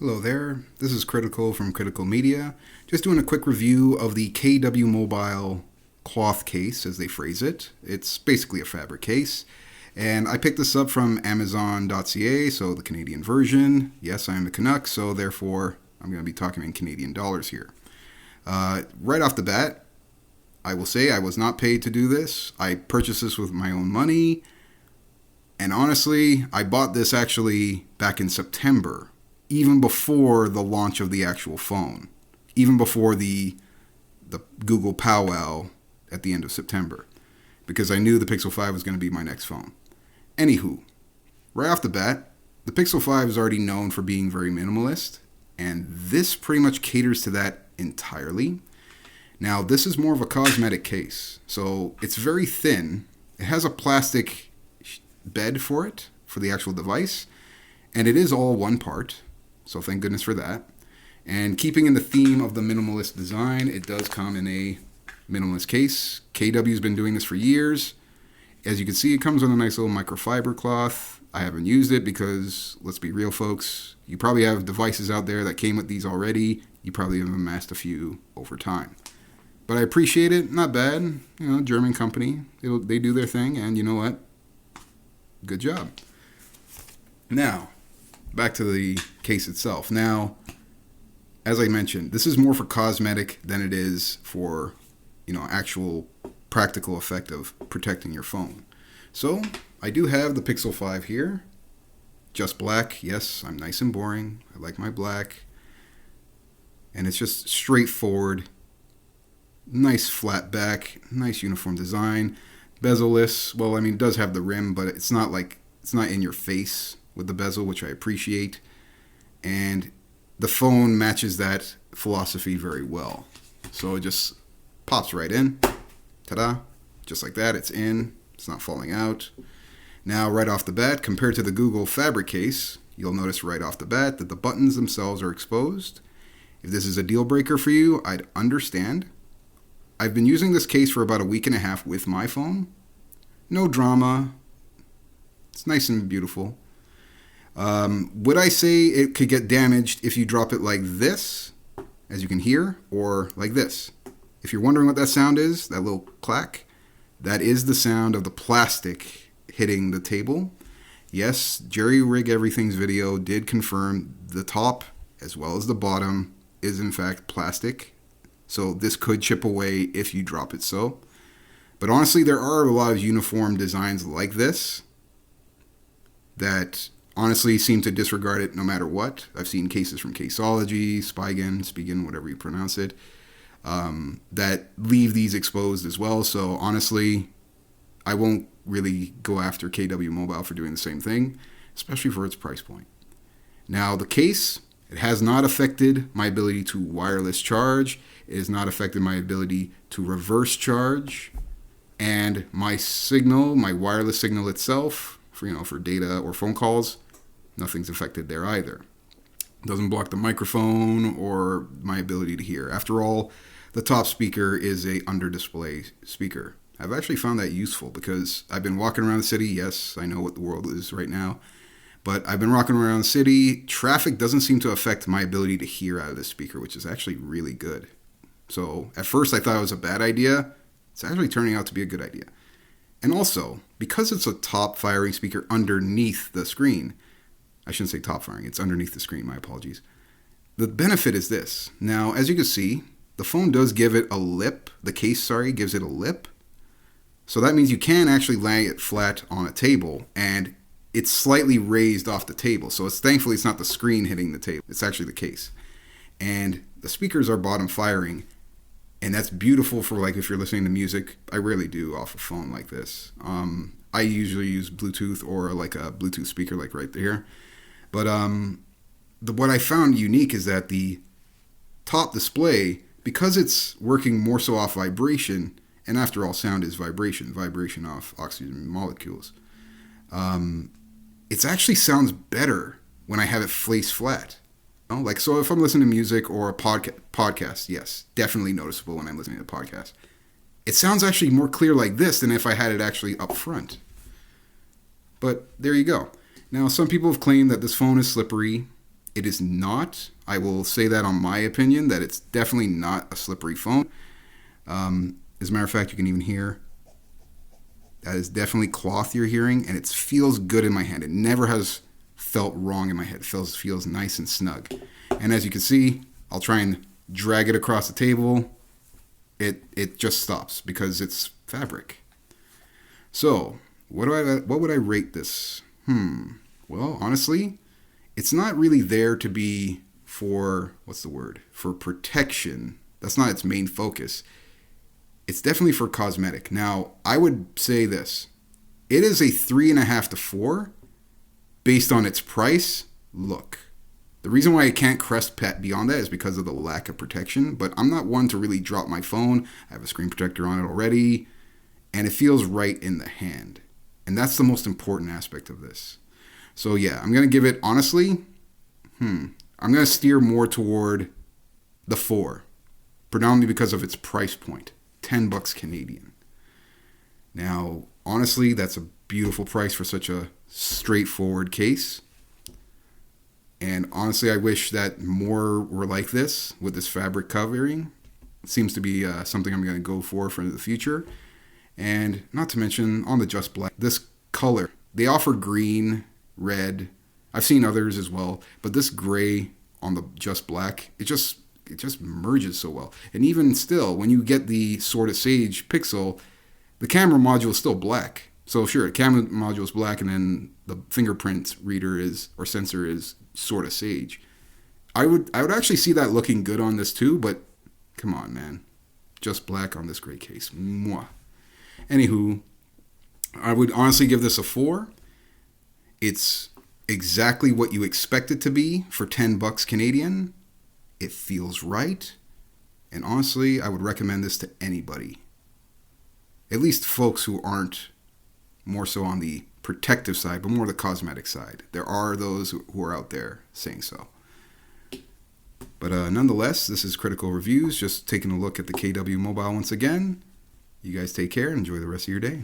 Hello there, this is Critical from Critical Media. Just doing a quick review of the KwMobile cloth case, as they phrase it. It's basically a fabric case. And I picked this up from Amazon.ca, so the Canadian version. Yes, I am a Canuck, so therefore I'm going to be talking in Canadian dollars here. Right off the bat, I will say I was not paid to do this. I purchased this with my own money. And honestly, I bought this actually back in September, even before the launch of the actual phone, even before the Google powwow at the end of September, because I knew the Pixel 5 was going to be my next phone. Anywho, right off the bat, the Pixel 5 is already known for being very minimalist, and this pretty much caters to that entirely. Now, this is more of a cosmetic case, so it's very thin. It has a plastic bed for it, for the actual device, and it is all one part. So thank goodness for that. And keeping in the theme of the minimalist design, it does come in a minimalist case. KW's been doing this for years. As you can see, it comes with a nice little microfiber cloth. I haven't used it because, let's be real folks, you probably have devices out there that came with these already. You probably have amassed a few over time. But I appreciate it. Not bad. German company. They do their thing, and you know what? Good job. Now, back to the case itself. Now, as I mentioned, this is more for cosmetic than it is for, actual practical effect of protecting your phone. So, I do have the Pixel 5 here. Just black. Yes, I'm nice and boring. I like my black. And it's just straightforward. Nice flat back. Nice uniform design. Bezel-less. Well, it does have the rim, but it's not in your face with the bezel, which I appreciate. And the phone matches that philosophy very well. So it just pops right in. Ta-da. Just like that, it's in. It's not falling out. Now, right off the bat, compared to the Google fabric case, you'll notice right off the bat that the buttons themselves are exposed. If this is a deal breaker for you, I'd understand. I've been using this case for about a week and a half with my phone. No drama. It's nice and beautiful. Would I say it could get damaged if you drop it like this, as you can hear, or like this? If you're wondering what that sound is, that little clack, that is the sound of the plastic hitting the table. Yes, Jerry Rig Everything's video did confirm the top as well as the bottom is in fact plastic. So this could chip away if you drop it so. But honestly, there are a lot of uniform designs like this that honestly seem to disregard it no matter what. I've seen cases from Caseology, Spigen, whatever you pronounce it, that leave these exposed as well. So honestly, I won't really go after KwMobile for doing the same thing, especially for its price point. Now, the case, it has not affected my ability to wireless charge. It has not affected my ability to reverse charge. And my signal, my wireless signal itself, for data or phone calls, nothing's affected there either. It doesn't block the microphone or my ability to hear. After all, the top speaker is a under-display speaker. I've actually found that useful because I've been walking around the city. Yes, I know what the world is right now. But I've been walking around the city. Traffic doesn't seem to affect my ability to hear out of this speaker, which is actually really good. So at first I thought it was a bad idea. It's actually turning out to be a good idea. And also, because it's a top firing speaker underneath the screen, I shouldn't say top firing, it's underneath the screen, my apologies. The benefit is this. Now, as you can see, the phone does give it a lip. The case, gives it a lip. So that means you can actually lay it flat on a table, and it's slightly raised off the table. So thankfully it's not the screen hitting the table. It's actually the case. And the speakers are bottom firing. And that's beautiful for if you're listening to music. I rarely do off a phone like this. I usually use Bluetooth or a Bluetooth speaker right there. But what I found unique is that the top display, because it's working more so off vibration, and after all, sound is vibration off oxygen molecules. It actually sounds better when I have it face flat. So if I'm listening to music or a podcast, yes, definitely noticeable when I'm listening to a podcast. It sounds actually more clear like this than if I had it actually up front. But there you go. Now, some people have claimed that this phone is slippery. It is not. I will say that on my opinion, that it's definitely not a slippery foam. As a matter of fact, you can even hear that is definitely cloth you're hearing, and it feels good in my hand. It never has felt wrong in my head. It feels nice and snug. And as you can see, I'll try and drag it across the table. It just stops because it's fabric. So what would I rate this? Well, honestly, it's not really there to be for, for protection. That's not its main focus. It's definitely for cosmetic. Now, I would say this. It is a 3.5 to 4 based on its price. Look, the reason why I can't crest pet beyond that is because of the lack of protection, but I'm not one to really drop my phone. I have a screen protector on it already, and it feels right in the hand. And that's the most important aspect of this. So yeah, I'm going to give it, honestly, I'm going to steer more toward the 4, predominantly because of its price point, $10 Canadian. Now, honestly, that's a beautiful price for such a straightforward case. And honestly, I wish that more were like this with this fabric covering. It seems to be something I'm going to go for the future. And not to mention, on the Just Black, this color, they offer green, red. I've seen others as well, but this gray on the Just Black, it just merges so well. And even still, when you get the Sword of Sage Pixel, the camera module is still black. So sure, the camera module is black, and then the fingerprint reader or sensor is Sword of Sage. I would actually see that looking good on this too, but come on, man. Just Black on this great case. Mwah. Anywho, I would honestly give this a 4. It's exactly what you expect it to be for $10 Canadian. It feels right. And honestly, I would recommend this to anybody. At least folks who aren't more so on the protective side, but more the cosmetic side. There are those who are out there saying so. But nonetheless, this is Critical Reviews, just taking a look at the KwMobile once again. You guys take care and enjoy the rest of your day.